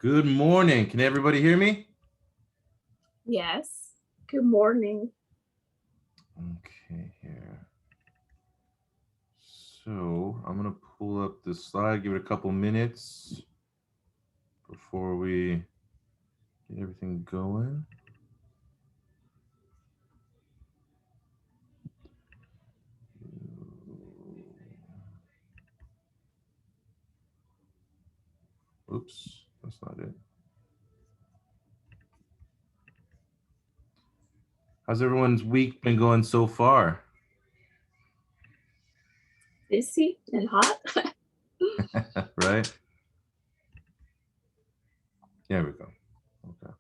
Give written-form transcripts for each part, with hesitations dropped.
Good morning. Can everybody hear me? Yes. Good morning. Okay, here. So I'm gonna pull up this slide, give it a couple minutes before we get everything going. Oops, that's not it. How's everyone's week been going so far? Busy and hot. Right? There we go. Okay.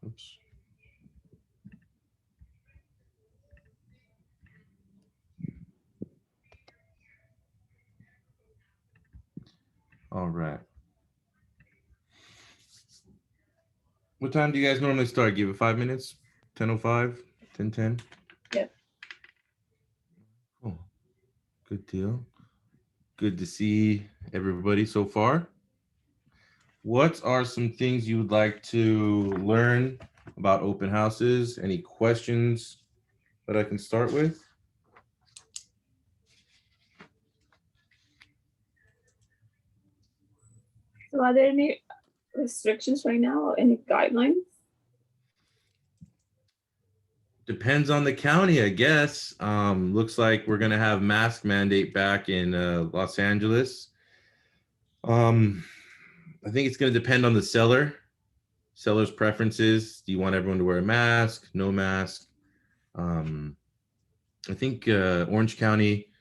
Oops. All right. What time do you guys normally start? Give it 5 minutes? 10:05? 10:10? Yep. Cool. Good deal. Good to see everybody so far. What are some things you would like to learn about open houses? Any questions that I can start with? So are there any restrictions right now or any guidelines? Depends on the county, I guess. Looks like we're gonna have mask mandate back in Los Angeles. I think it's gonna depend on the seller's preferences. Do you want everyone to wear a mask? No mask? I think Orange County,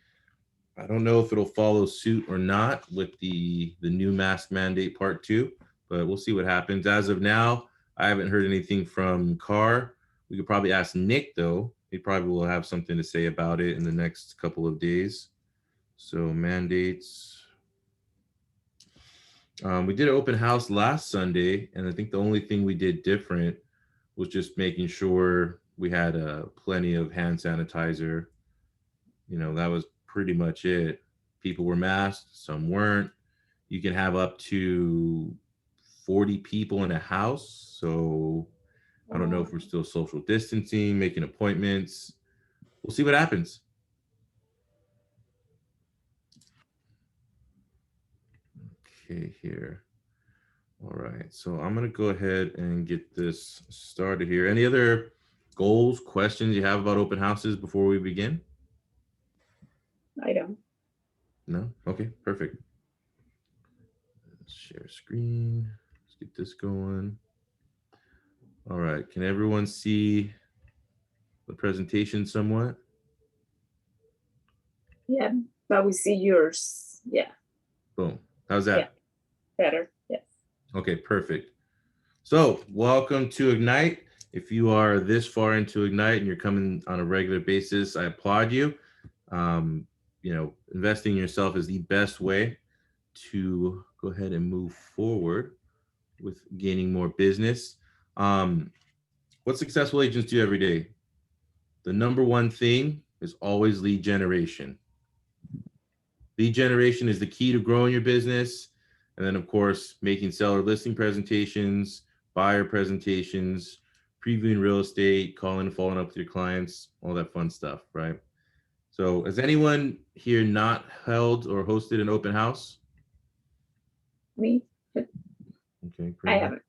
I don't know if it'll follow suit or not with the new mask mandate part two, but we'll see what happens. As of now, I haven't heard anything from Carr. We could probably ask Nick though. He probably will have something to say about it in the next couple of days. So mandates. We did an open house last Sunday, and I think the only thing we did different was just making sure we had plenty of hand sanitizer. That was pretty much it. People were masked, some weren't. You can have up to 40 people in a house. So I don't know if we're still social distancing, making appointments. We'll see what happens. Okay, here. All right. So I'm going to go ahead and get this started here. Any other goals, questions you have about open houses before we begin? I don't. No? Okay, perfect. Let's share screen. Let's get this going. All right. Can everyone see the presentation somewhat? Yeah, but we see yours. Yeah. Boom. How's that? Yeah. Better. Yes. Okay, perfect. So welcome to Ignite. If you are this far into Ignite and you're coming on a regular basis, I applaud you. Investing in yourself is the best way to go ahead and move forward with gaining more business. What successful agents do every day? The number one thing is always lead generation. Lead generation is the key to growing your business. And then, of course, making seller listing presentations, buyer presentations, previewing real estate, calling and following up with your clients, all that fun stuff, right? So has anyone here not held or hosted an open house? Me. Okay, I great. haven't.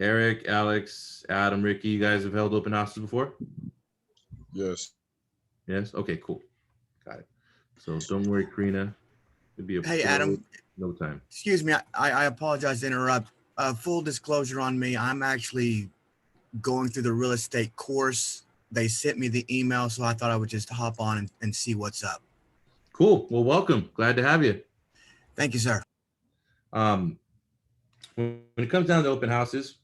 Eric, Alex, Adam, Ricky, you guys have held open houses before? Yes. Yes? Okay, cool. Got it. So don't worry, Karina. It'll be a Hey, pro Adam. no time. Excuse me. I apologize to interrupt. Full disclosure on me. I'm actually going through the real estate course. They sent me the email, so I thought I would just hop on and see what's up. Cool. Well, welcome. Glad to have you. Thank you, sir. When it comes down to open houses,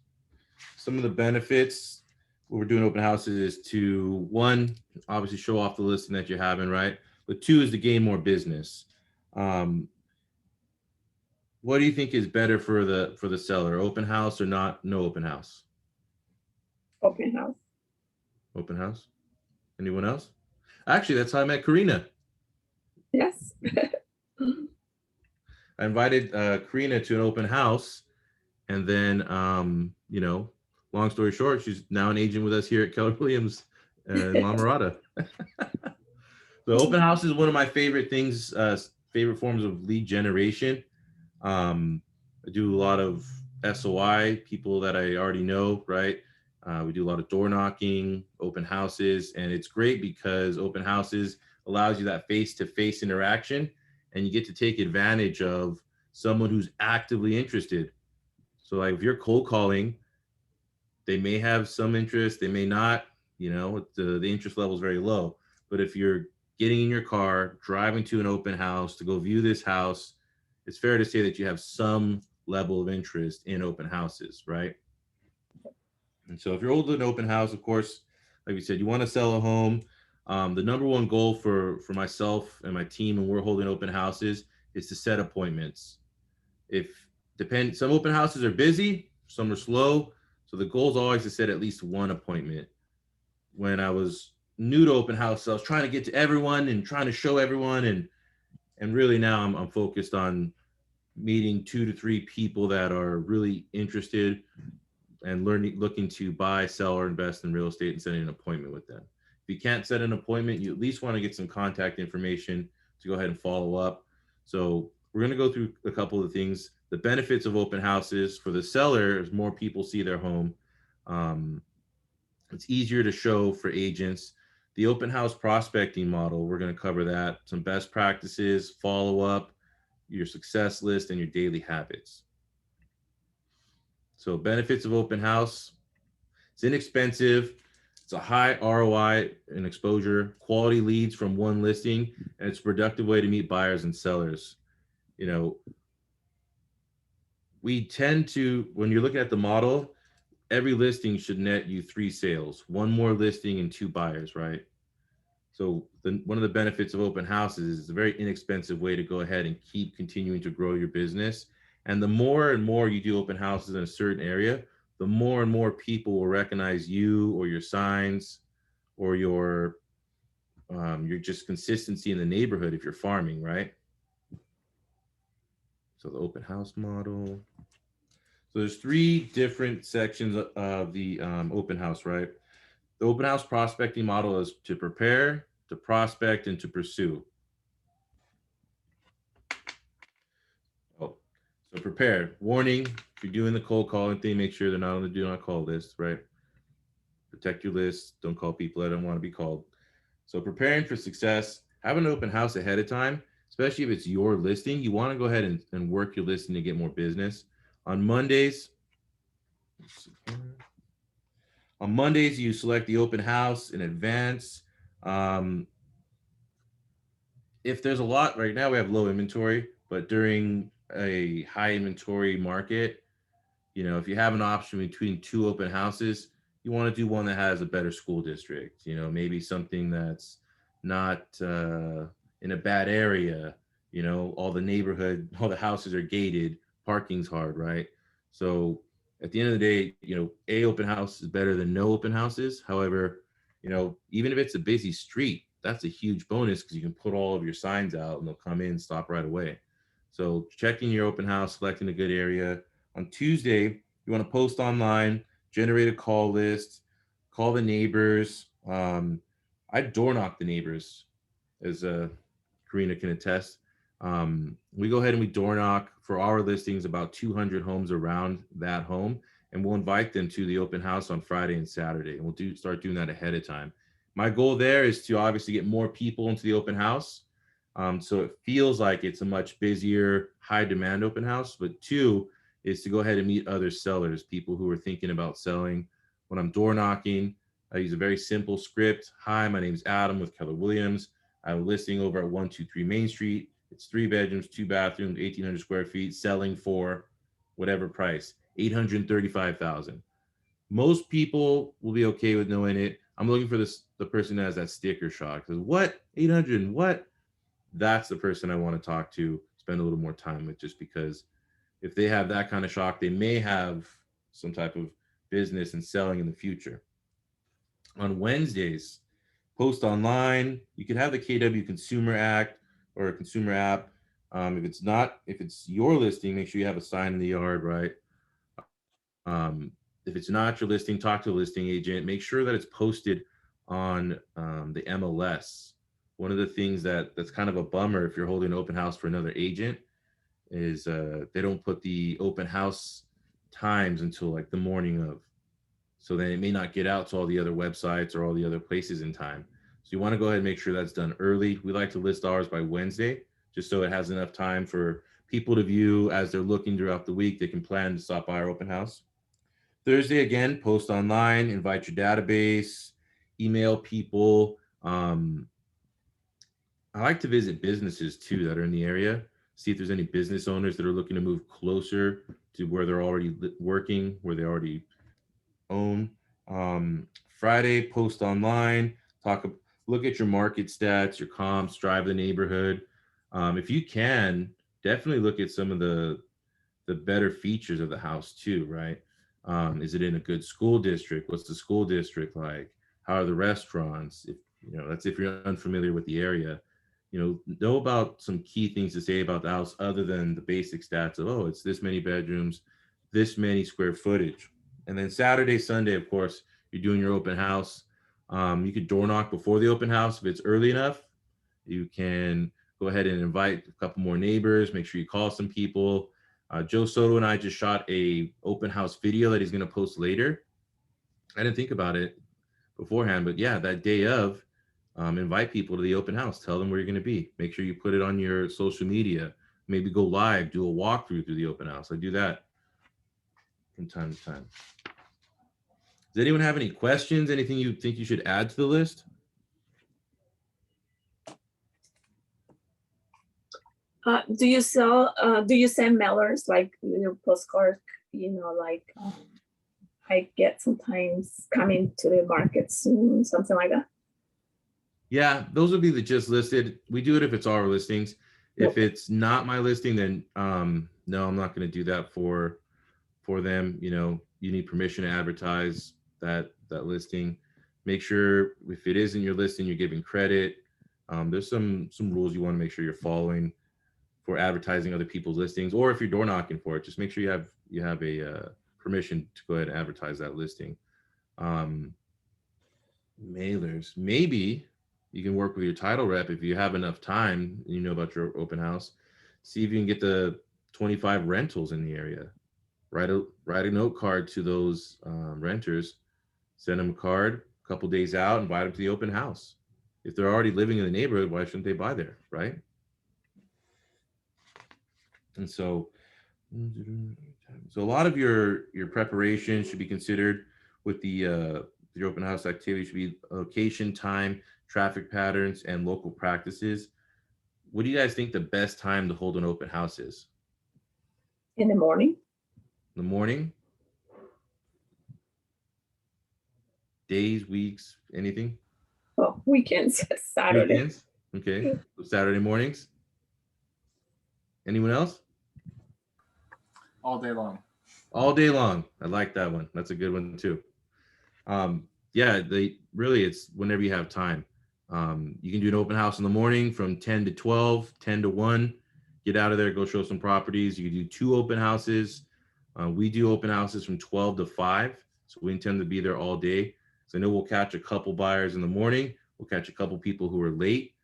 some of the benefits when we're doing open houses is to, one, obviously show off the listing that you're having, right? But two is to gain more business. What do you think is better for the seller, open house or not? No open house. Open house. Open house. Anyone else? Actually, that's how I met Karina. Yes. I invited Karina to an open house, and then long story short, she's now an agent with us here at Keller Williams in La Mirada. The open house is one of my favorite things, favorite forms of lead generation. I do a lot of SOI, people that I already know, right? We do a lot of door knocking, open houses, and it's great because open houses allows you that face-to-face interaction, and you get to take advantage of someone who's actively interested. So like if you're cold calling, they may have some interest, they may not, the interest level is very low. But if you're getting in your car, driving to an open house to go view this house, it's fair to say that you have some level of interest in open houses, right? And so if you're holding an open house, of course, like we said, you want to sell a home. The number one goal for myself and my team when we're holding open houses is to set appointments. Some open houses are busy, some are slow. So the goal is always to set at least one appointment. When I was new to open house, I was trying to get to everyone and trying to show everyone. And really now I'm focused on meeting 2 to 3 people that are really interested and looking to buy, sell, or invest in real estate and setting an appointment with them. If you can't set an appointment, you at least want to get some contact information to go ahead and follow up. So we're going to go through a couple of things. The benefits of open houses for the seller is more people see their home. It's easier to show for agents. The open house prospecting model, we're going to cover that. Some best practices, follow up, your success list, and your daily habits. So benefits of open house, it's inexpensive. It's a high ROI and exposure, quality leads from one listing, and it's a productive way to meet buyers and sellers. We tend to, when you're looking at the model, every listing should net you 3 sales, 1 more listing and 2 buyers, right? So one of the benefits of open houses is it's a very inexpensive way to go ahead and keep continuing to grow your business. And the more and more you do open houses in a certain area, the more and more people will recognize you or your signs or your just consistency in the neighborhood if you're farming, right? So the open house model. So there's 3 different sections of the open house, right? The open house prospecting model is to prepare, to prospect, and to pursue. Oh, so prepare. Warning, if you're doing the cold calling thing, make sure they're not on the do not call list, right? Protect your list. Don't call people that don't want to be called. So preparing for success, have an open house ahead of time, especially if it's your listing. You want to go ahead and work your listing to get more business. On Mondays, you select the open house in advance. If there's a lot right now, we have low inventory, but during a high inventory market, if you have an option between 2 open houses, you want to do one that has a better school district, maybe something that's not in a bad area, all the houses are gated, parking's hard, right? So at the end of the day, a open house is better than no open houses. However, even if it's a busy street, that's a huge bonus because you can put all of your signs out and they'll come in and stop right away. So checking your open house, selecting a good area. On Tuesday, you want to post online, generate a call list, call the neighbors. I door knock the neighbors, as Karina can attest. We go ahead and we door knock for our listings about 200 homes around that home, and we'll invite them to the open house on Friday and Saturday, and we'll start doing that ahead of time. My goal there is to obviously get more people into the open house, so it feels like it's a much busier, high demand open house. But 2 is to go ahead and meet other sellers, people who are thinking about selling. When I'm door knocking, I use a very simple script. Hi, my name is Adam with Keller Williams. I have a listing over at 123 Main Street. It's 3 bedrooms, 2 bathrooms, 1,800 square feet, selling for whatever price, $835,000. Most people will be okay with knowing it. I'm looking for the person that has that sticker shock. Says, what? 800 and what? That's the person I want to talk to, spend a little more time with, just because if they have that kind of shock, they may have some type of business and selling in the future. On Wednesdays, post online. You could have the KW Consumer Act, or a consumer app. If it's not, if it's your listing, make sure you have a sign in the yard, right? If it's not your listing, talk to a listing agent. Make sure that it's posted on the MLS. One of the things that's kind of a bummer if you're holding an open house for another agent is they don't put the open house times until like the morning of. So then it may not get out to all the other websites or all the other places in time. So you want to go ahead and make sure that's done early. We like to list ours by Wednesday, just so it has enough time for people to view as they're looking throughout the week. They can plan to stop by our open house. Thursday, again, post online, invite your database, email people. I like to visit businesses too that are in the area, see if there's any business owners that are looking to move closer to where they're already working, where they already own. Friday, post online, look at your market stats, your comps, drive the neighborhood. If you can, definitely look at some of the better features of the house too, right? Is it in a good school district? What's the school district like? How are the restaurants? If that's if you're unfamiliar with the area. Know about some key things to say about the house other than the basic stats of, oh, it's this many bedrooms, this many square footage. And then Saturday, Sunday, of course, you're doing your open house. You could door knock before the open house if it's early enough. You can go ahead and invite a couple more neighbors. Make sure you call some people. Joe Soto and I just shot a open house video that he's going to post later. I didn't think about it beforehand, but yeah, that day of, invite people to the open house. Tell them where you're going to be. Make sure you put it on your social media. Maybe go live, do a walkthrough through the open house. I do that from time to time. Does anyone have any questions? Anything you think you should add to the list? Do you send mailers like postcards, I get sometimes coming to the market soon, something like that? Yeah, those would be the just listed. We do it if it's our listings. If it's not my listing, then no, I'm not going to do that for them. You need permission to advertise that listing. Make sure if it isn't your listing, you're giving credit. There's some rules you want to make sure you're following for advertising other people's listings, or if you're door knocking for it, just make sure you have a permission to go ahead and advertise that listing. Mailers, maybe you can work with your title rep if you have enough time, about your open house. See if you can get the 25 rentals in the area. Write a note card to those renters, send them a card a couple days out, invite them to the open house. If they're already living in the neighborhood, why shouldn't they buy there, right? And so a lot of your preparation should be considered with your open house activity. Should be location, time, traffic patterns, and local practices. What do you guys think the best time to hold an open house is? In the morning. In the morning? Days, weeks, anything? Oh, weekends, Saturday. Weekends? Okay. So Saturday mornings? Anyone else? All day long. All day long. I like that one. That's a good one too. Yeah, it's whenever you have time. You can do an open house in the morning from 10 to 12, 10 to 1. Get out of there, go show some properties. You can do 2 open houses. We do open houses from 12 to 5. So we intend to be there all day. So I know we'll catch a couple buyers in the morning. We'll catch a couple people who are late.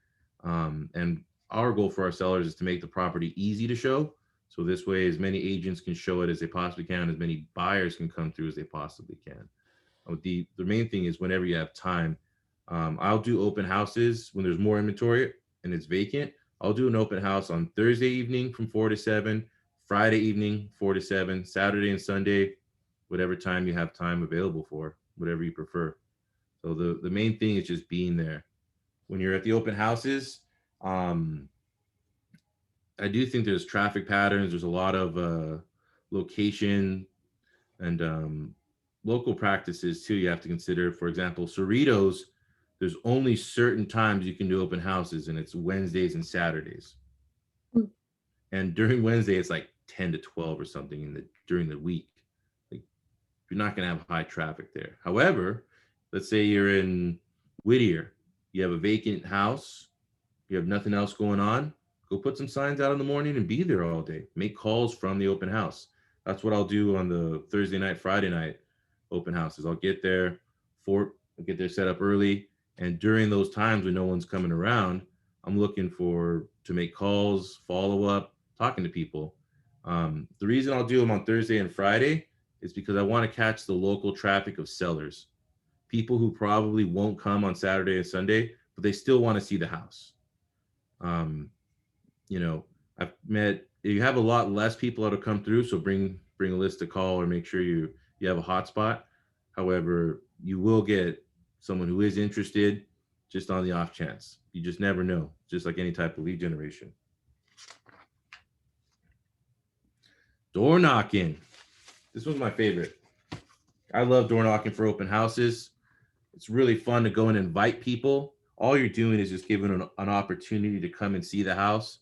And our goal for our sellers is to make the property easy to show. So this way, as many agents can show it as they possibly can, as many buyers can come through as they possibly can. The main thing is whenever you have time, I'll do open houses when there's more inventory and it's vacant. I'll do an open house on Thursday evening from 4 to 7, Friday evening 4 to 7, Saturday and Sunday, whatever time you have time available for, whatever you prefer. So the main thing is just being there. When you're at the open houses, I do think there's traffic patterns. There's a lot of location and local practices too you have to consider. For example, Cerritos, there's only certain times you can do open houses, and it's Wednesdays and Saturdays. And during Wednesday, it's like 10 to 12 or something during the week. Like, you're not going to have high traffic there. However, let's say you're in Whittier, you have a vacant house, you have nothing else going on. go put some signs out in the morning and be there all day. Make calls from the open house. That's what I'll do on the Thursday night, Friday night open houses. I'll get there set up early. And during those times when no one's coming around, I'm looking to make calls, follow up, talking to people. The reason I'll do them on Thursday and Friday is because I want to catch the local traffic of sellers, people who probably won't come on Saturday and Sunday, but they still want to see the house. You have a lot less people that'll come through, so bring a list to call or make sure you have a hotspot. However, you will get someone who is interested just on the off chance. You just never know, just like any type of lead generation. Door knocking. This was my favorite. I love door knocking for open houses. It's really fun to go and invite people. All you're doing is just giving an opportunity to come and see the house.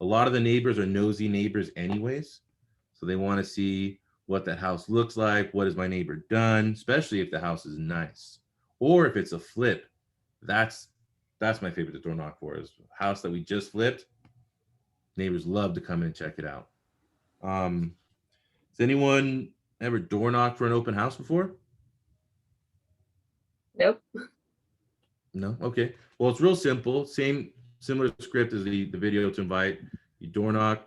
A lot of the neighbors are nosy neighbors anyways. So they want to see what that house looks like. What has my neighbor done? Especially if the house is nice. Or if it's a flip. That's my favorite to door knock for, is a house that we just flipped. Neighbors love to come in and check it out. Has anyone ever door knocked for an open house before? Nope. No? Okay. Well, it's real simple. Similar script as the video to invite. You door knock.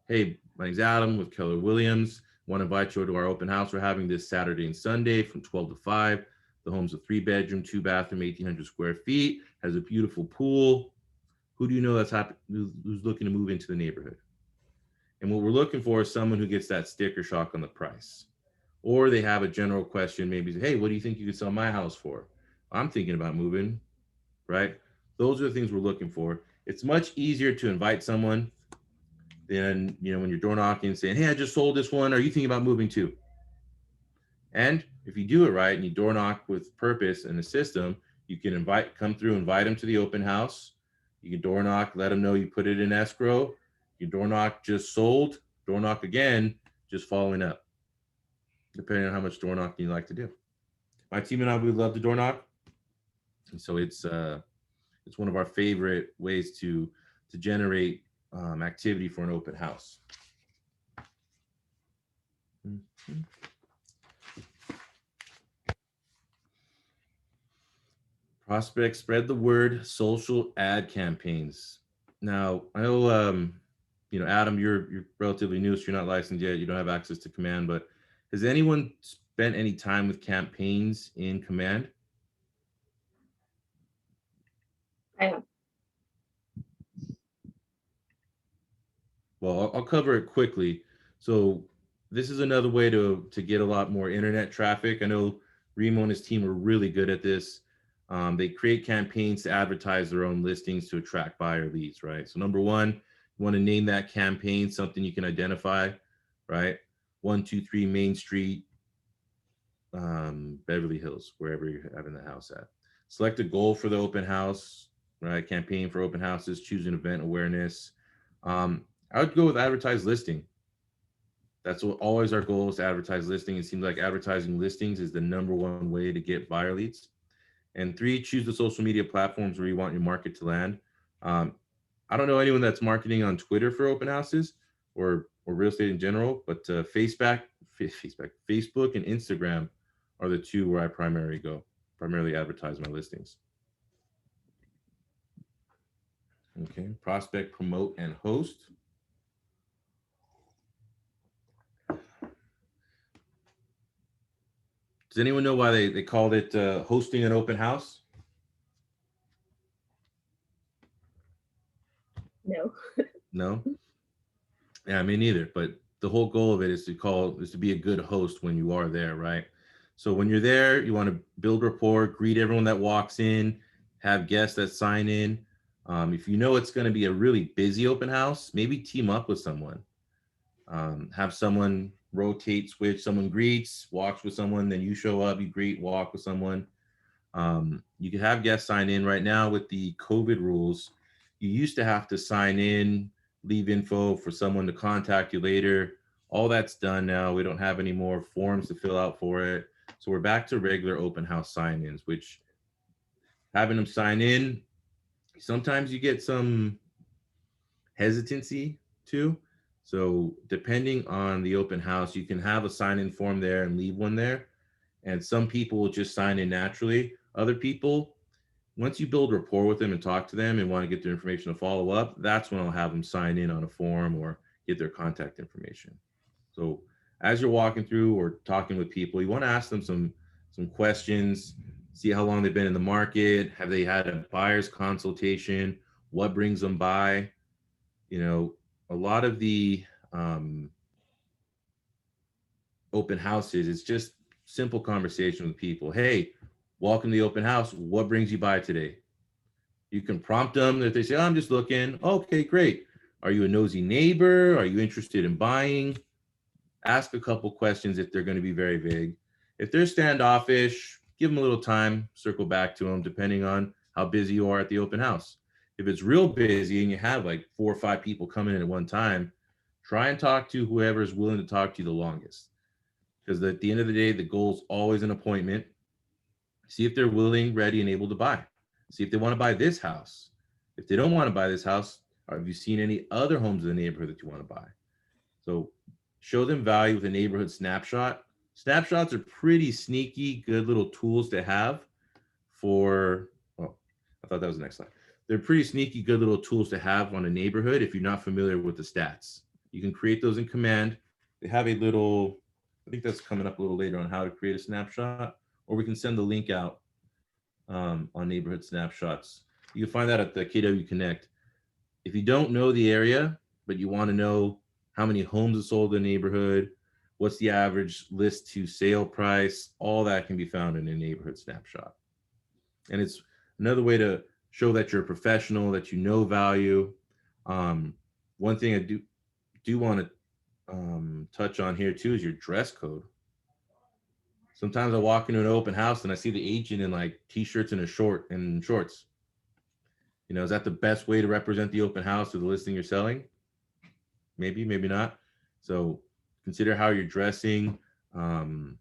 Hey, my name's Adam with Keller Williams. Want to invite you to our open house we're having this Saturday and Sunday from 12 to 5. The home's a 3-bedroom, 2-bathroom, 1,800 square feet, has a beautiful pool. Who do you know who's looking to move into the neighborhood? And what we're looking for is someone who gets that sticker shock on the price. Or they have a general question, maybe say, hey, what do you think you could sell my house for? I'm thinking about moving, right? Those are the things we're looking for. It's much easier to invite someone than, when you're door knocking and saying, hey, I just sold this one. Are you thinking about moving too? And if you do it right and you door knock with purpose and a system, you can invite them to the open house. You can door knock, let them know you put it in escrow. You door knock just sold, door knock again, just following up, depending on how much door knocking you like to do. My team and I, we love to door knock. And so it's one of our favorite ways to generate activity for an open house. Mm-hmm. Prospect, spread the word, social ad campaigns. Now, I know, Adam, you're relatively new, so you're not licensed yet. You don't have access to Command, but has anyone spent any time with campaigns in Command? I have. Well, I'll cover it quickly. So this is another way to get a lot more internet traffic. I know Remo and his team are really good at this. They create campaigns to advertise their own listings to attract buyer leads, right? So number one, you want to name that campaign something you can identify, right? 123 Main Street, Beverly Hills, wherever you're having the house at. Select a goal for the open house, right? Campaign for open houses, choose an event awareness. I would go with advertised listing. That's what always our goal is, to advertise listing. It seems like advertising listings is the number one way to get buyer leads. And 3, choose the social media platforms where you want your market to land. I don't know anyone that's marketing on Twitter for open houses or real estate in general, but Facebook and Instagram are the 2 where I primarily advertise my listings. Okay, prospect, promote, and host. Does anyone know why they called it hosting an open house? No. No? Yeah, me neither. But the whole goal of it is to be a good host when you are there, right? So when you're there, you want to build rapport, greet everyone that walks in, have guests that sign in. If you know it's going to be a really busy open house, maybe team up with someone. Have someone rotate, switch, someone greets, walks with someone, then you show up, you greet, walk with someone. You can have guests sign in. Right now with the COVID rules, you used to have to sign in, leave info for someone to contact you later. All that's done now. We don't have any more forms to fill out for it. So we're back to regular open house sign-ins, which having them sign in, sometimes you get some hesitancy to. So depending on the open house, you can have a sign-in form there and leave one there. And some people will just sign in naturally. Other people, once you build rapport with them and talk to them and want to get their information to follow up, that's when I'll have them sign in on a form or get their contact information. So as you're walking through or talking with people, you want to ask them some questions, see how long they've been in the market. Have they had a buyer's consultation? What brings them by? You know, a lot of the open houses, it's just simple conversation with people. Hey, welcome to the open house. What brings you by today? You can prompt them. If they say, oh, I'm just looking. Okay, great. Are you a nosy neighbor? Are you interested in buying? Ask a couple questions if they're going to be very vague. If they're standoffish, give them a little time, circle back to them, depending on how busy you are at the open house. If it's real busy and you have like 4 or 5 people coming in at one time, try and talk to whoever is willing to talk to you the longest. Because at the end of the day, the goal is always an appointment. See if they're willing, ready, and able to buy. See if they want to buy this house. If they don't want to buy this house, have you seen any other homes in the neighborhood that you want to buy? So show them value with a neighborhood snapshot. Snapshots are pretty sneaky, good little tools to have for, oh, I thought that was the next slide. They're pretty sneaky, good little tools to have on a neighborhood if you're not familiar with the stats. You can create those in Command. They have a little, I think that's coming up a little later on how to create a snapshot, or we can send the link out on neighborhood snapshots. You can find that at the KW Connect. If you don't know the area, but you want to know how many homes are sold in the neighborhood, what's the average list to sale price, all that can be found in a neighborhood snapshot. And it's another way to show that you're a professional, that you know value. One thing I do want to touch on here too is your dress code. Sometimes I walk into an open house and I see the agent in like t-shirts and shorts. You know, is that the best way to represent the open house or the listing you're selling? Maybe, maybe not. So consider how you're dressing. Offer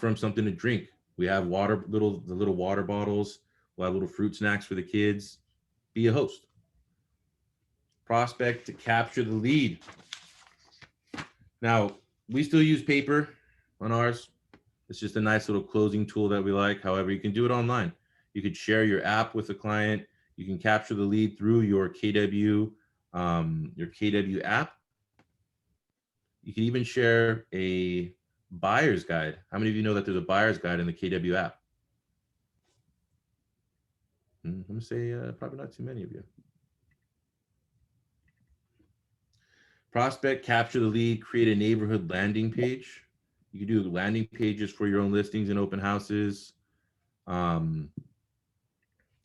them something to drink. We have the little water bottles. We'll have little fruit snacks for the kids. Be a host. Prospect to capture the lead. Now, we still use paper on ours. It's just a nice little closing tool that we like. However, you can do it online. You could share your app with a client. You can capture the lead through your KW app. You can even share a buyer's guide. How many of you know that there's a buyer's guide in the KW app? I'm gonna say probably not too many of you. Prospect, capture the lead, create a neighborhood landing page. You can do landing pages for your own listings and open houses. I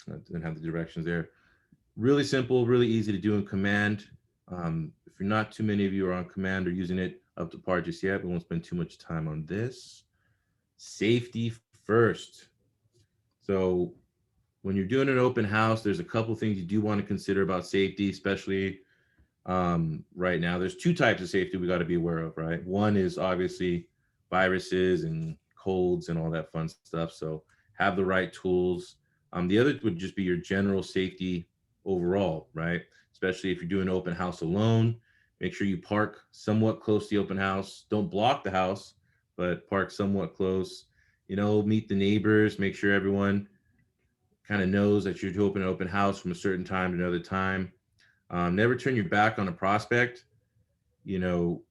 didn't have the directions there. Really simple, really easy to do in Command. If you're not too many of you are on Command or using it up to par just yet, we won't spend too much time on this. Safety first. So when you're doing an open house, there's a couple things you do want to consider about safety, especially right now. There's 2 types of safety we got to be aware of, right? One is obviously viruses and colds and all that fun stuff. So have the right tools. The other would just be your general safety overall, right? Especially if you're doing an open house alone, make sure you park somewhat close to the open house. Don't block the house, but park somewhat close. You know, meet the neighbors, make sure everyone kind of knows that you're to open an open house from a certain time to another time. Never turn your back on a prospect. You know,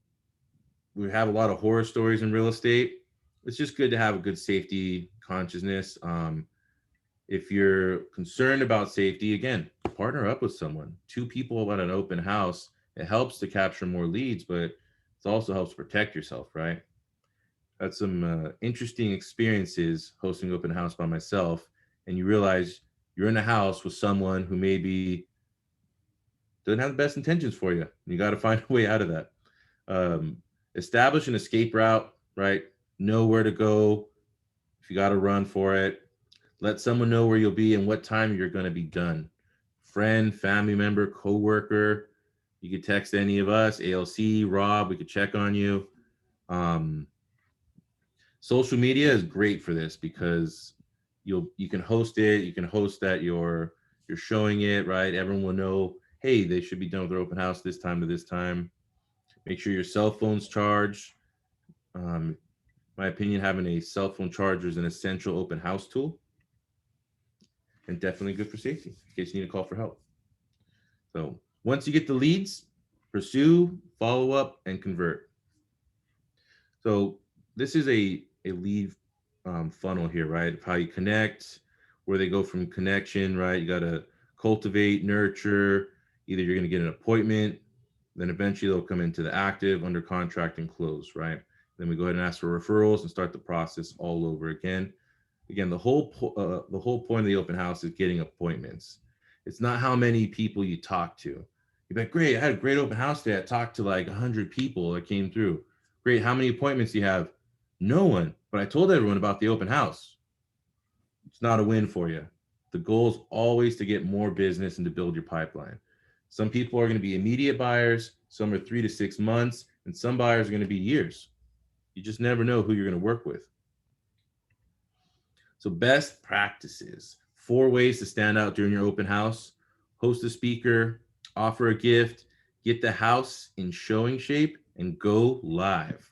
we have a lot of horror stories in real estate. It's just good to have a good safety consciousness. If you're concerned about safety, again, partner up with someone. 2 people at an open house, it helps to capture more leads, but it also helps protect yourself, right? Had some interesting experiences hosting open house by myself, and you realize you're in a house with someone who maybe doesn't have the best intentions for you. You got to find a way out of that. Establish an escape route, right? Know where to go. If you got to run for it, let someone know where you'll be and what time you're going to be done. Friend, family member, coworker. You could text any of us, ALC, Rob, we could check on you. Social media is great for this because you can host it. You can host that you're showing it, right? Everyone will know, hey, they should be done with their open house this time to this time. Make sure your cell phone's charged. My opinion, having a cell phone charger is an essential open house tool, and definitely good for safety in case you need to call for help. So once you get the leads, pursue, follow up, and convert. So this is a lead funnel here, right? Of how you connect, where they go from connection, right? You got to cultivate, nurture. Either you're going to get an appointment, then eventually they'll come into the active, under contract, and close, right? Then we go ahead and ask for referrals and start the process all over again. Again, the whole point of the open house is getting appointments. It's not how many people you talk to. You're like, great, I had a great open house day. I talked to like 100 people that came through. Great, how many appointments do you have? No one, but I told everyone about the open house. It's not a win for you. The goal is always to get more business and to build your pipeline. Some people are going to be immediate buyers, some are 3 to 6 months, and some buyers are going to be years. You just never know who you're going to work with. So best practices, 4 ways to stand out during your open house: host a speaker, offer a gift, get the house in showing shape, and go live.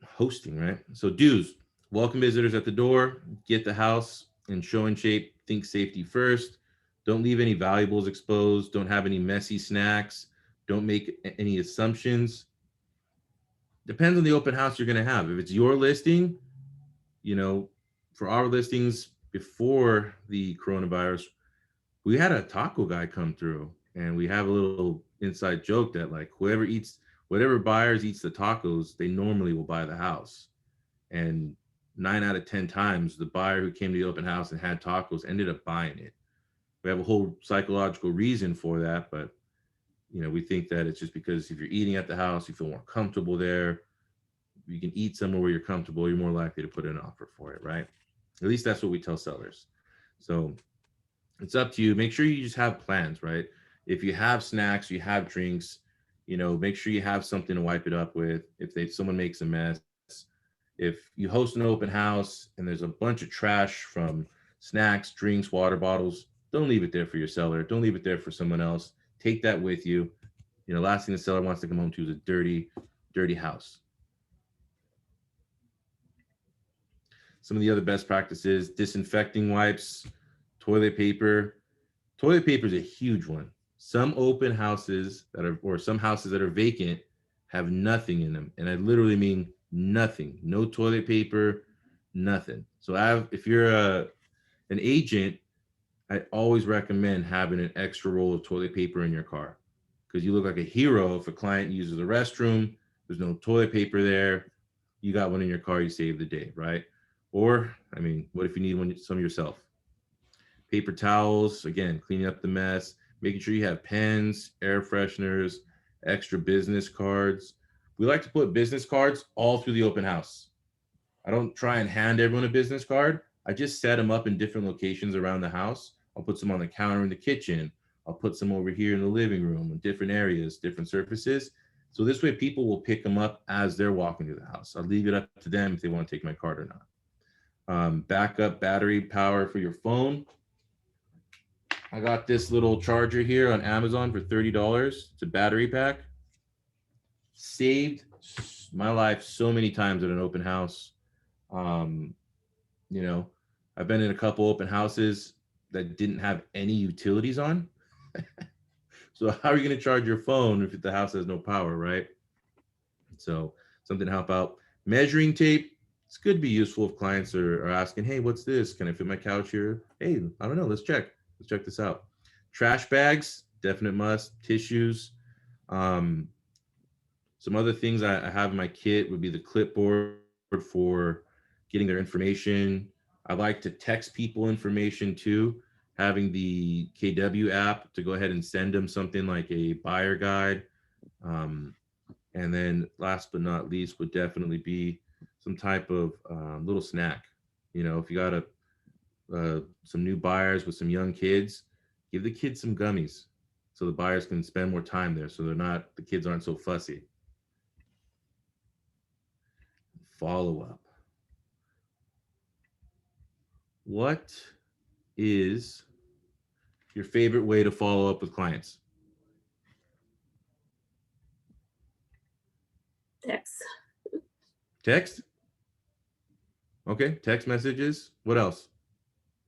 Hosting, right? So do's: welcome visitors at the door, get the house in showing shape, think safety first, don't leave any valuables exposed, don't have any messy snacks, don't make any assumptions. Depends on the open house you're going to have. If it's your listing, for our listings before the coronavirus, we had a taco guy come through, and we have a little inside joke that like whatever buyers eats the tacos, they normally will buy the house. And 9 out of 10 times, the buyer who came to the open house and had tacos ended up buying it. We have a whole psychological reason for that, but we think that it's just because if you're eating at the house, you feel more comfortable there. You can eat somewhere where you're comfortable, you're more likely to put in an offer for it, right? At least that's what we tell sellers. So it's up to you. Make sure you just have plans, right? If you have snacks, you have drinks, make sure you have something to wipe it up with. If someone makes a mess, if you host an open house and there's a bunch of trash from snacks, drinks, water bottles, don't leave it there for your seller. Don't leave it there for someone else. Take that with you. Last thing the seller wants to come home to is a dirty, dirty house. Some of the other best practices: disinfecting wipes, toilet paper. Toilet paper is a huge one. Some open houses some houses that are vacant have nothing in them. And I literally mean nothing. No toilet paper, nothing. So if you're an agent, I always recommend having an extra roll of toilet paper in your car, because you look like a hero if a client uses the restroom, there's no toilet paper there, you got one in your car, you save the day, right? Or, what if you need some yourself? Paper towels, again, cleaning up the mess, making sure you have pens, air fresheners, extra business cards. We like to put business cards all through the open house. I don't try and hand everyone a business card. I just set them up in different locations around the house. I'll put some on the counter in the kitchen. I'll put some over here in the living room, in different areas, different surfaces. So this way people will pick them up as they're walking through the house. I'll leave it up to them if they want to take my card or not. Backup battery power for your phone. I got this little charger here on Amazon for $30. It's a battery pack. Saved my life so many times at an open house. I've been in a couple open houses that didn't have any utilities on. So how are you going to charge your phone if the house has no power, right? So something to help out. Measuring tape. It's good to be useful if clients are asking, hey, what's this? Can I fit my couch here? Hey, I don't know. Let's check this out. Trash bags, definite must. Tissues. Some other things I have in my kit would be the clipboard for getting their information. I like to text people information too, having the KW app to go ahead and send them something like a buyer guide. And then last but not least would definitely be some type of little snack. If you got some new buyers with some young kids, give the kids some gummies so the buyers can spend more time there, so the kids aren't so fussy. Follow up. What is your favorite way to follow up with clients? Text. Text? Okay, text messages. What else?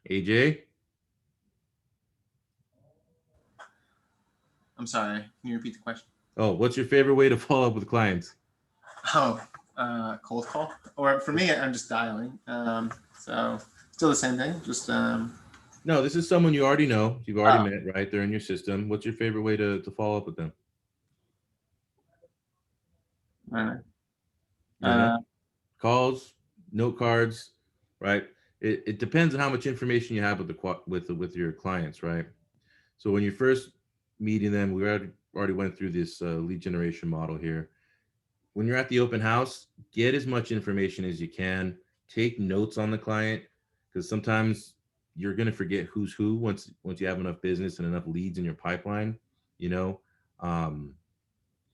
AJ? I'm sorry. Can you repeat the question? Oh, what's your favorite way to follow up with clients? Oh, cold call. Or for me, I'm just dialing. So still the same thing. Just No, this is someone you already know. You've already Oh. met, right? They're in your system. What's your favorite way to follow up with them? I don't know. You don't know? Uh, Calls, note cards, right? It depends on how much information you have with with your clients, right? So when you're first meeting them, we already went through this lead generation model here. When you're at the open house, get as much information as you can. Take notes on the client, because sometimes you're going to forget who's who once you have enough business and enough leads in your pipeline. You know,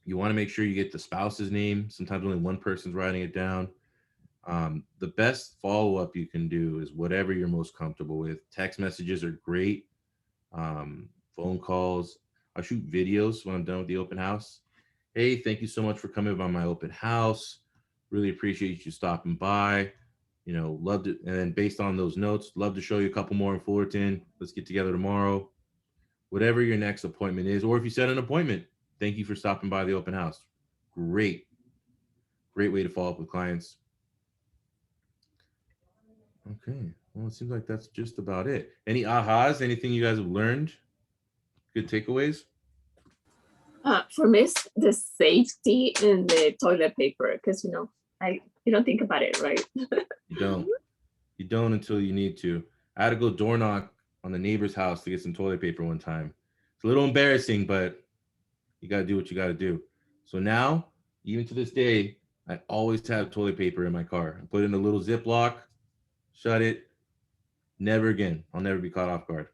you want to make sure you get the spouse's name. Sometimes only one person's writing it down. The best follow-up you can do is whatever you're most comfortable with. Text messages are great. Phone calls. I shoot videos when I'm done with the open house. Hey, thank you so much for coming by my open house. Really appreciate you stopping by. You know, loved it. And then based on those notes, love to show you a couple more in Fullerton. Let's get together tomorrow. Whatever your next appointment is, or if you set an appointment, thank you for stopping by the open house. Great way to follow up with clients. Okay, well, it seems like that's just about it. Any ahas? Anything you guys have learned? Good takeaways? For me, it's the safety in the toilet paper, because you don't think about it, right? You don't. You don't until you need to. I had to go door knock on the neighbor's house to get some toilet paper one time. It's a little embarrassing, but you got to do what you got to do. So now, even to this day, I always have toilet paper in my car. I put it in a little Ziploc, shut it. Never again. I'll never be caught off guard.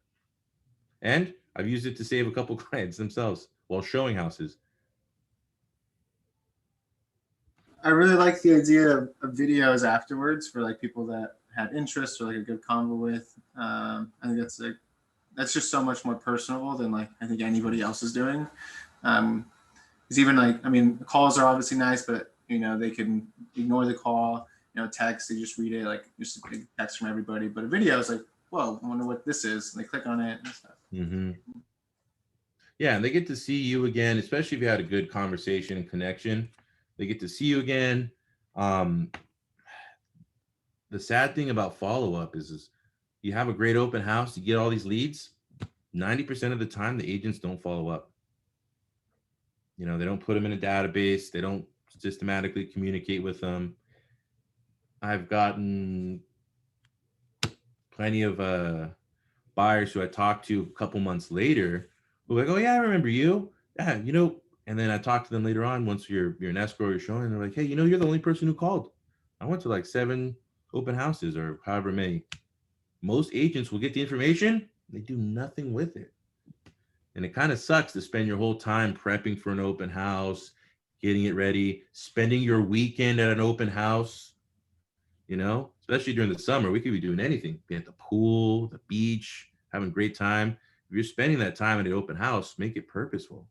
And I've used it to save a couple clients themselves while showing houses. I really like the idea of videos afterwards for like people that had interest or like a good convo with. I think that's just so much more personable than like I think anybody else is doing. Because even like, I mean, calls are obviously nice, but they can ignore the call. Text, they just read it like just a big text from everybody. But a video is like, whoa, I wonder what this is. And they click on it and stuff. Mm-hmm. Yeah, and they get to see you again, especially if you had a good conversation and connection. They get to see you again. The sad thing about follow-up is you have a great open house, you get all these leads. 90% of the time, the agents don't follow up. They don't put them in a database. They don't systematically communicate with them. I've gotten plenty of buyers who I talked to a couple months later who are like, oh yeah, I remember you. Yeah, and then I talked to them later on once you're an escrow, you're showing, and they're like, hey, you're the only person who called. I went to like 7 open houses or however many. Most agents will get the information, they do nothing with it. And it kind of sucks to spend your whole time prepping for an open house, getting it ready, spending your weekend at an open house, especially during the summer. We could be doing anything, be at the pool, the beach, having a great time. If you're spending that time at an open house, make it purposeful.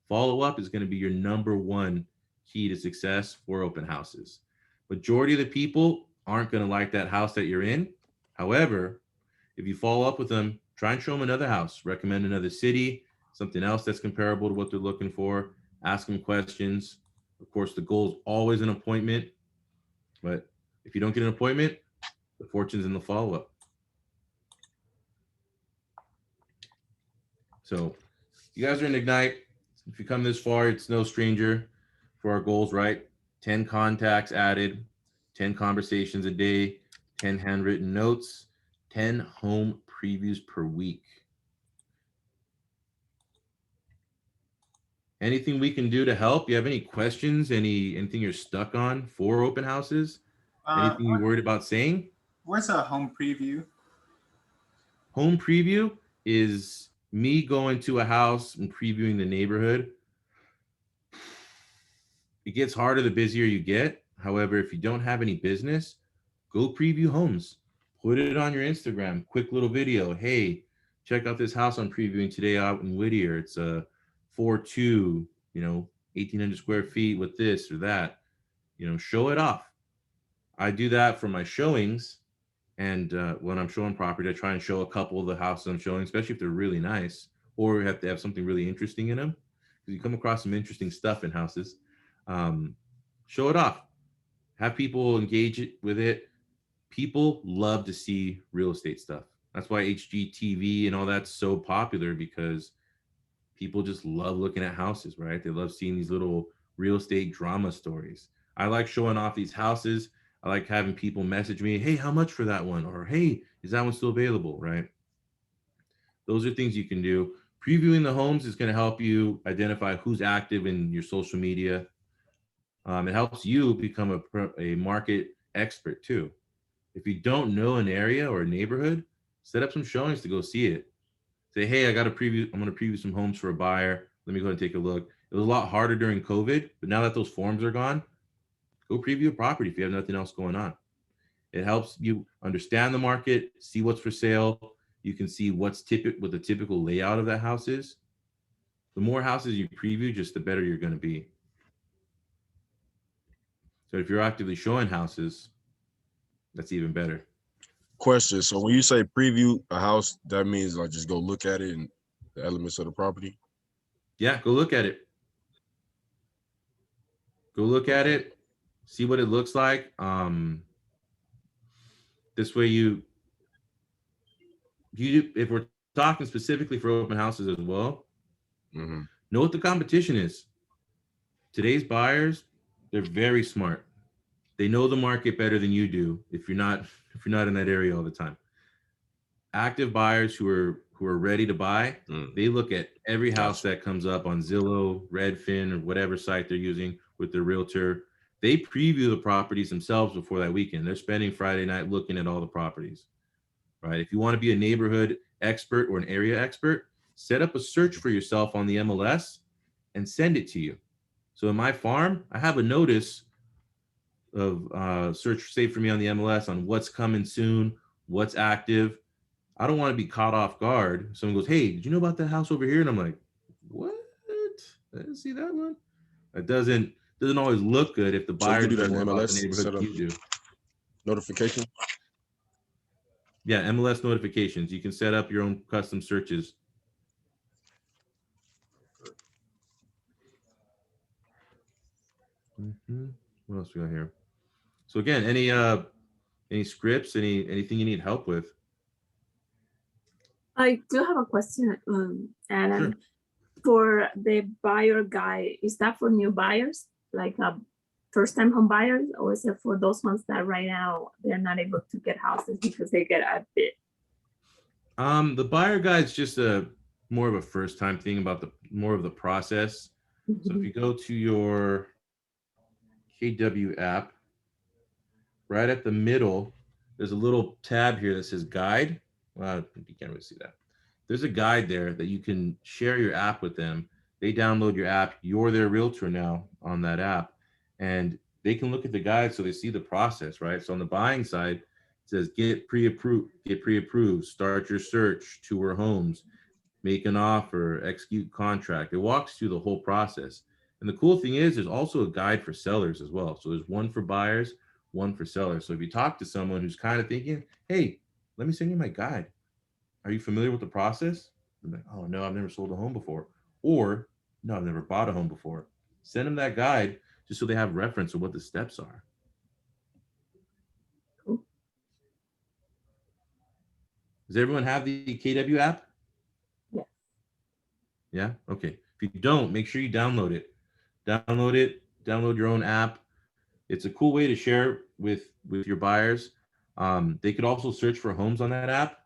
Follow up is going to be your number one key to success for open houses. Majority of the people aren't going to like that house that you're in. However, if you follow up with them, try and show them another house, recommend another city, something else that's comparable to what they're looking for, ask them questions. Of course, the goal is always an appointment, but if you don't get an appointment, the fortune's in the follow-up. So you guys are in Ignite. If you come this far, it's no stranger for our goals, right? 10 contacts added, 10 conversations a day, 10 handwritten notes, 10 home previews per week. Anything we can do to help? You have any questions? Anything you're stuck on for open houses? Anything you're worried about saying? What's a home preview? Home preview is me going to a house and previewing the neighborhood. It gets harder the busier you get. However, if you don't have any business, go preview homes. Put it on your Instagram. Quick little video. Hey, check out this house I'm previewing today out in Whittier. It's a 4.2, 1,800 square feet with this or that. Show it off. I do that for my showings. And when I'm showing property, I try and show a couple of the houses I'm showing, especially if they're really nice, or we have to have something really interesting in them. Because you come across some interesting stuff in houses. Show it off. Have people engage with it. People love to see real estate stuff. That's why HGTV and all that's so popular, because people just love looking at houses, right? They love seeing these little real estate drama stories. I like showing off these houses. I like having people message me, hey, how much for that one? Or, hey, is that one still available, right? Those are things you can do. Previewing the homes is going to help you identify who's active in your social media. It helps you become a market expert too. If you don't know an area or a neighborhood, set up some showings to go see it. Say, hey, I'm going to preview some homes for a buyer. Let me go and take a look. It was a lot harder during COVID, but now that those forms are gone, go preview a property if you have nothing else going on. It helps you understand the market, see what's for sale. You can see what the typical layout of that house is. The more houses you preview, just the better you're going to be. So if you're actively showing houses, that's even better. Question. So when you say preview a house, that means like just go look at it and the elements of the property? Yeah, go look at it. Go look at it, see what it looks like. This way if we're talking specifically for open houses as well, know what the competition is. Today's buyers, they're very smart. They know the market better than you do if you're not in that area all the time. Active buyers who are ready to buy, they look at every house that comes up on Zillow, Redfin, or whatever site they're using with their realtor. They preview the properties themselves before that weekend. They're spending Friday night looking at all the properties, right? If you want to be a neighborhood expert or an area expert, set up a search for yourself on the MLS and send it to you. So in my farm, I have a notice of search saved for me on the MLS on what's coming soon, what's active. I don't want to be caught off guard. Someone goes, hey, did you know about that house over here? And I'm like, what? I didn't see that one. It doesn't always look good if the buyer So you can do that doesn't in know about the MLS, neighborhood set up you do. notification? Yeah, MLS notifications. You can set up your own custom searches. What else we got here? So again, any scripts, anything you need help with? I do have a question, Adam. Sure. For the buyer guide, is that for new buyers, like first-time home buyers, or is it for those ones that right now they're not able to get houses because they get a bid? The buyer guide's just more of a first-time thing about more of the process. So if you go to your KW app, right at the middle, there's a little tab here that says guide. Well, you can't really see that. There's a guide there that you can share your app with them. They download your app. You're their realtor now on that app, and they can look at the guide so they see the process, right? So on the buying side, it says get pre-approved, start your search, tour homes, make an offer, execute contract. It walks through the whole process. And the cool thing is there's also a guide for sellers as well. So there's one for buyers, one for sellers. So if you talk to someone who's kind of thinking, hey, let me send you my guide. Are you familiar with the process? I'm like, oh no, I've never sold a home before. Or no, I've never bought a home before. Send them that guide just so they have reference of what the steps are. Cool. Does everyone have the KW app? Yes. Yeah? Okay. If you don't, make sure you download it. Download your own app. It's a cool way to share with your buyers. They could also search for homes on that app.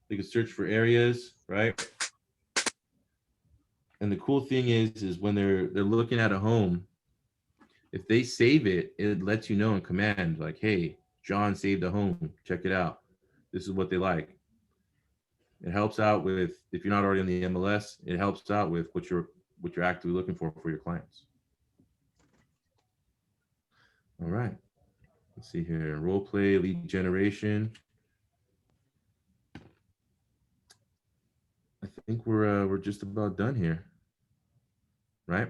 They could search for areas, right? And the cool thing is when they're looking at a home, if they save it, it lets you know in command, like, hey, John saved a home. Check it out. This is what they like. It helps out with, if you're not already on the MLS, it helps out with what you're actively looking for your clients. All right. Let's see here. Role play, lead generation. think we're just about done here, right?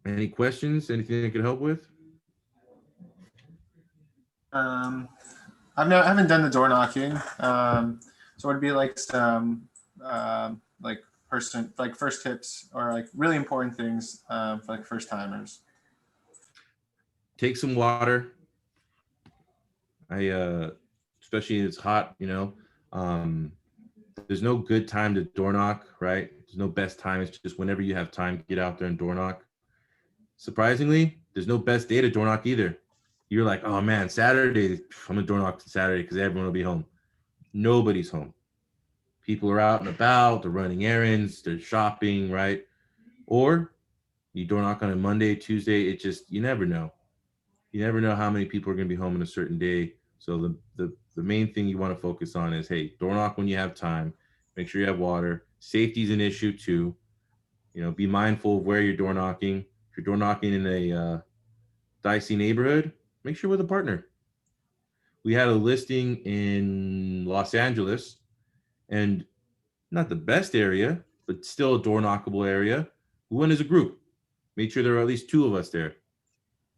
Any questions? Anything I could help with? I haven't done the door knocking. So it'd be like some like first tips or like really important things for like first timers. Take some water. Especially it's hot, there's no good time to door knock, right? There's no best time. It's just whenever you have time, get out there and door knock. Surprisingly, there's no best day to door knock either. You're like, oh man, Saturday, I'm gonna door knock Saturday because everyone will be home. Nobody's home. People are out and about, they're running errands, they're shopping, right? Or you door knock on a Monday, Tuesday, you never know. You never know how many people are gonna be home on a certain day. So the main thing you want to focus on is, hey, door knock when you have time. Make sure you have water. Safety is an issue too. Be mindful of where you're door knocking. If you're door knocking in a dicey neighborhood, make sure with a partner. We had a listing in Los Angeles, and not the best area, but still a door knockable area. We went as a group. Made sure there were at least 2 of us there.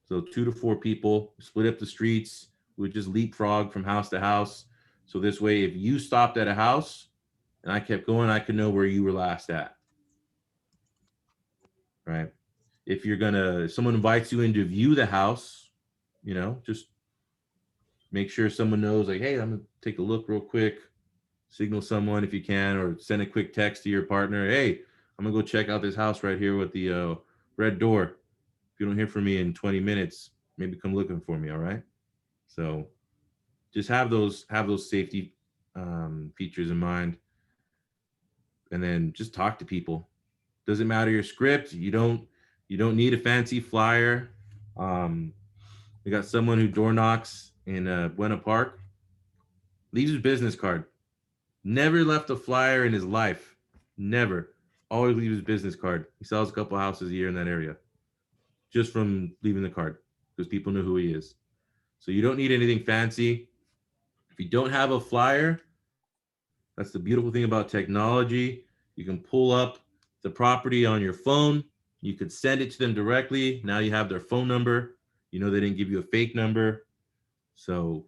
So 2 to 4 people, split up the streets. We would just leapfrog from house to house. So this way, if you stopped at a house and I kept going, I could know where you were last at. Right? If someone invites you in to view the house, just make sure someone knows, like, hey, I'm gonna take a look real quick, signal someone if you can, or send a quick text to your partner. Hey, I'm gonna go check out this house right here with the red door. If you don't hear from me in 20 minutes, maybe come looking for me. All right. So just have those safety features in mind, and then just talk to people. Doesn't matter your script. You don't need a fancy flyer. We got someone who door knocks in Buena Park, leaves his business card. Never left a flyer in his life. Never. Always leaves his business card. He sells a couple houses a year in that area just from leaving the card because people know who he is. So you don't need anything fancy. If you don't have a flyer, that's the beautiful thing about technology. You can pull up the property on your phone. You could send it to them directly. Now you have their phone number. They didn't give you a fake number. So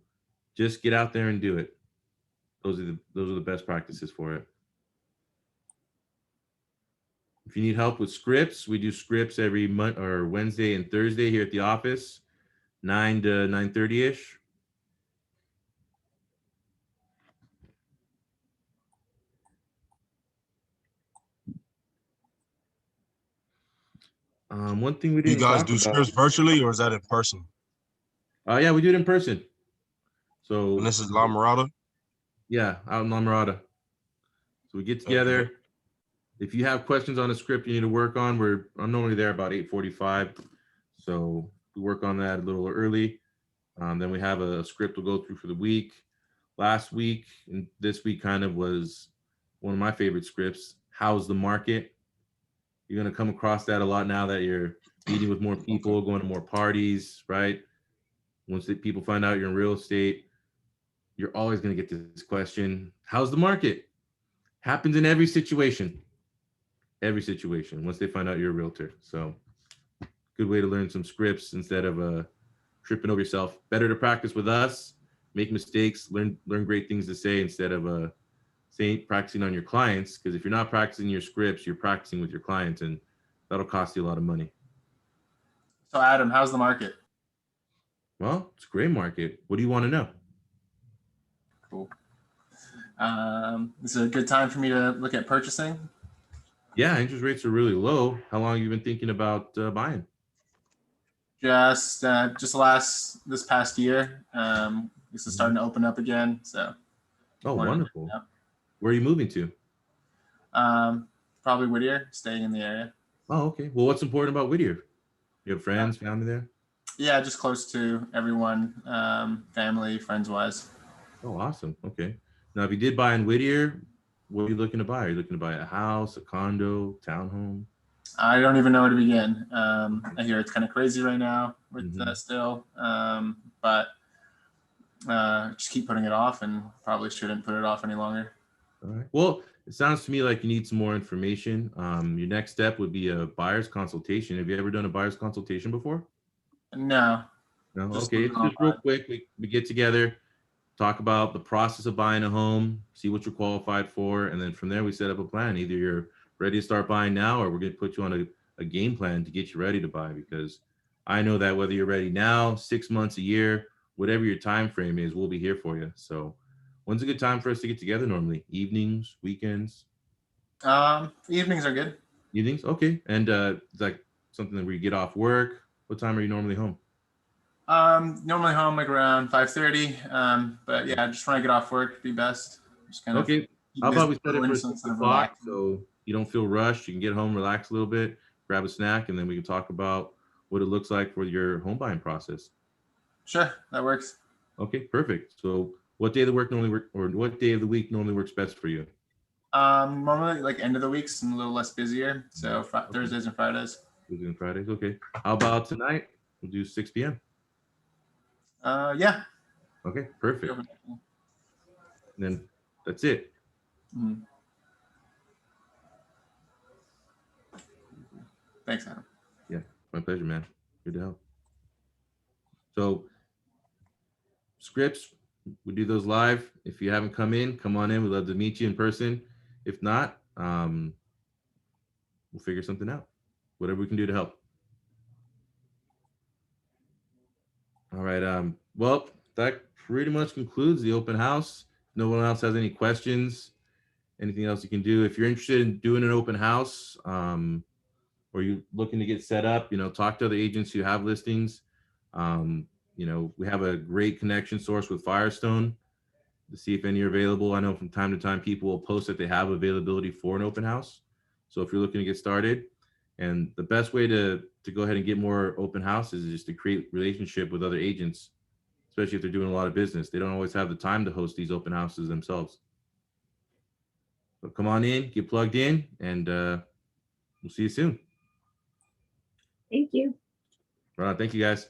just get out there and do it. Those are the best practices for it. If you need help with scripts, we do scripts every month or Wednesday and Thursday here at the office, 9 to 9:30-ish. One thing we Do you didn't guys talk do about. scripts virtually, or is that in person? Yeah, we do it in person. So And this is La Mirada? yeah, out in La Mirada. So we get together. Okay. If you have questions on a script you need to work on, I'm normally there about 8:45. So we work on that a little early. Then we have a script we'll go through for the week. Last week and this week kind of was one of my favorite scripts. How's the market? You're going to come across that a lot now that you're meeting with more people, going to more parties, right? Once people find out you're in real estate, you're always going to get this question. How's the market? Happens in every situation. Every situation, once they find out you're a realtor. So good way to learn some scripts instead of tripping over yourself. Better to practice with us, make mistakes, learn great things to say instead of practicing on your clients. Because if you're not practicing your scripts, you're practicing with your clients, and that'll cost you a lot of money. So Adam, how's the market? Well, it's a great market. What do you want to know? Cool. This is a good time for me to look at purchasing. Yeah, interest rates are really low. How long have you been thinking about buying? Just this past year. This is starting to open up again. So Oh, Wanted to- wonderful. yeah. Where are you moving to? probably Whittier, staying in the area. Oh, okay. Well, what's important about Whittier? You have friends, family there? Yeah, just close to everyone, family, friends wise. Oh, awesome. Okay. Now, if you did buy in Whittier, what are you looking to buy? Are you looking to buy a house, a condo, townhome? I don't even know where to begin. I hear it's kind of crazy right now with Mhm. still, but just keep putting it off, and probably shouldn't put it off any longer. All right. Well, it sounds to me like you need some more information. Your next step would be a buyer's consultation. Have you ever done a buyer's consultation before? No. No. Just Okay. It's looking just real online. quick. We get together, talk about the process of buying a home, see what you're qualified for, and then from there we set up a plan. Either you're ready to start buying now, or we're going to put you on a game plan to get you ready to buy. Because I know that whether you're ready now, 6 months, a year, whatever your time frame is, we'll be here for you. So, when's a good time for us to get together? Normally, evenings, weekends, Evenings are good. evenings. Okay, and it's like something that we get off work. What time are you normally home? Normally home like around 5:30. But yeah, just when I get off work, it'd be best. Just kind of Okay. keep How about we busy set it for going 6 instead of o'clock relaxing. so you don't feel rushed? You can get home, relax a little bit, grab a snack, and then we can talk about what it looks like for your home buying process. Sure, that works. Okay, perfect. So what day of the week normally works best for you? Normally like end of the weeks, I'm a little less busier. So Thursdays and Fridays. Tuesdays and Fridays. Okay. How about tonight? We'll do 6 p.m. Yeah. Okay, perfect. And then that's it. Mhm. Thanks, Adam. My pleasure, man. Good to help. So scripts, we do those live. If you haven't come on in. We'd love to meet you in person. If not, we'll figure something out. Whatever we can do to help. All right. Well, that pretty much concludes the open house. If no one else has any questions, anything else you can do. If you're interested in doing an open house, or you're looking to get set up, talk to other agents who have listings. We have a great connection source with Firestone to see if any are available. I know from time to time people will post that they have availability for an open house. So if you're looking to get started, and the best way to go ahead and get more open houses is just to create relationship with other agents, especially if they're doing a lot of business. They don't always have the time to host these open houses themselves. So come on in, get plugged in, and we'll see you soon. Thank you. Right on. Thank you, guys.